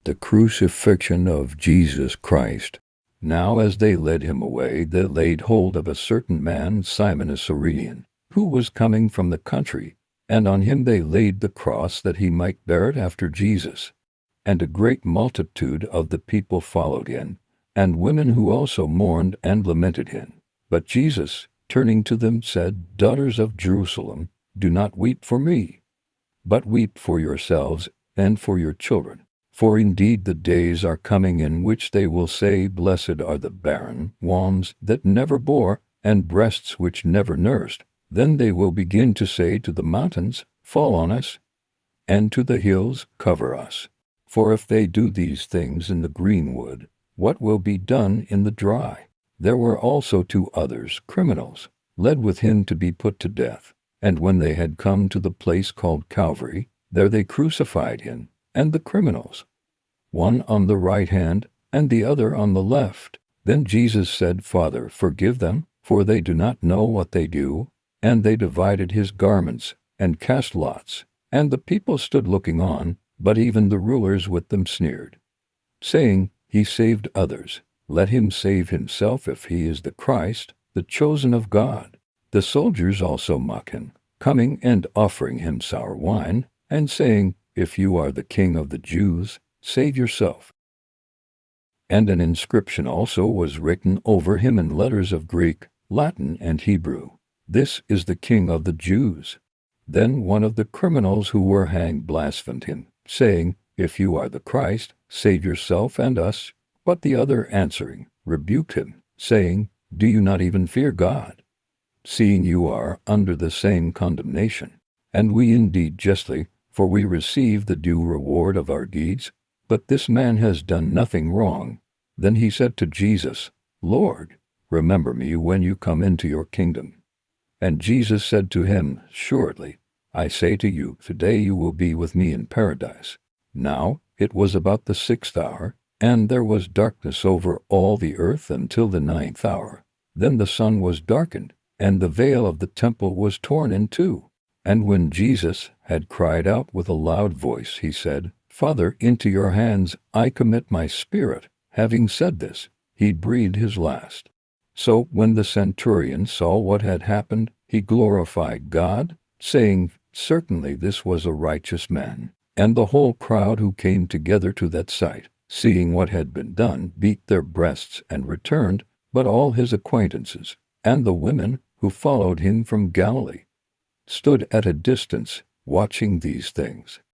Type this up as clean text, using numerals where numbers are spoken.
The crucifixion of Jesus Christ. Now as they led him away, they laid hold of a certain man, Simon a Cyrenian, who was coming from the country, and on him they laid the cross that he might bear it after Jesus. And a great multitude of the people followed him, and women who also mourned and lamented him. But Jesus, turning to them, said, Daughters of Jerusalem, do not weep for me, but weep for yourselves and for your children. For indeed the days are coming in which they will say, Blessed are the barren wombs that never bore, and breasts which never nursed. Then they will begin to say to the mountains, Fall on us, and to the hills, Cover us. For if they do these things in the green wood, what will be done in the dry? There were also 2 others, criminals, led with him to be put to death. And when they had come to the place called Calvary, there they crucified him, and the criminals, one on the right hand, and the other on the left. Then Jesus said, Father, forgive them, for they do not know what they do. And they divided his garments, and cast lots. And the people stood looking on, but even the rulers with them sneered, saying, He saved others. Let him save himself if he is the Christ, the chosen of God. The soldiers also mock him, coming and offering him sour wine, and saying, If you are the King of the Jews, save yourself. And an inscription also was written over him in letters of Greek, Latin, and Hebrew, This is the King of the Jews. Then one of the criminals who were hanged blasphemed him, saying, If you are the Christ, save yourself and us. But the other answering, rebuked him, saying, Do you not even fear God, seeing you are under the same condemnation? And we indeed justly, for we receive the due reward of our deeds. But this man has done nothing wrong. Then he said to Jesus, Lord, remember me when you come into your kingdom. And Jesus said to him, Surely, I say to you, today you will be with me in paradise. Now it was about the 6th hour, and there was darkness over all the earth until the 9th hour. Then the sun was darkened, and the veil of the temple was torn in two. And when Jesus had cried out with a loud voice, he said, Father, into your hands I commit my spirit. Having said this, he breathed his last. So when the centurion saw what had happened, he glorified God, saying, Certainly this was a righteous man. And the whole crowd who came together to that sight, seeing what had been done, beat their breasts and returned, but all his acquaintances, and the women who followed him from Galilee, stood at a distance, watching these things.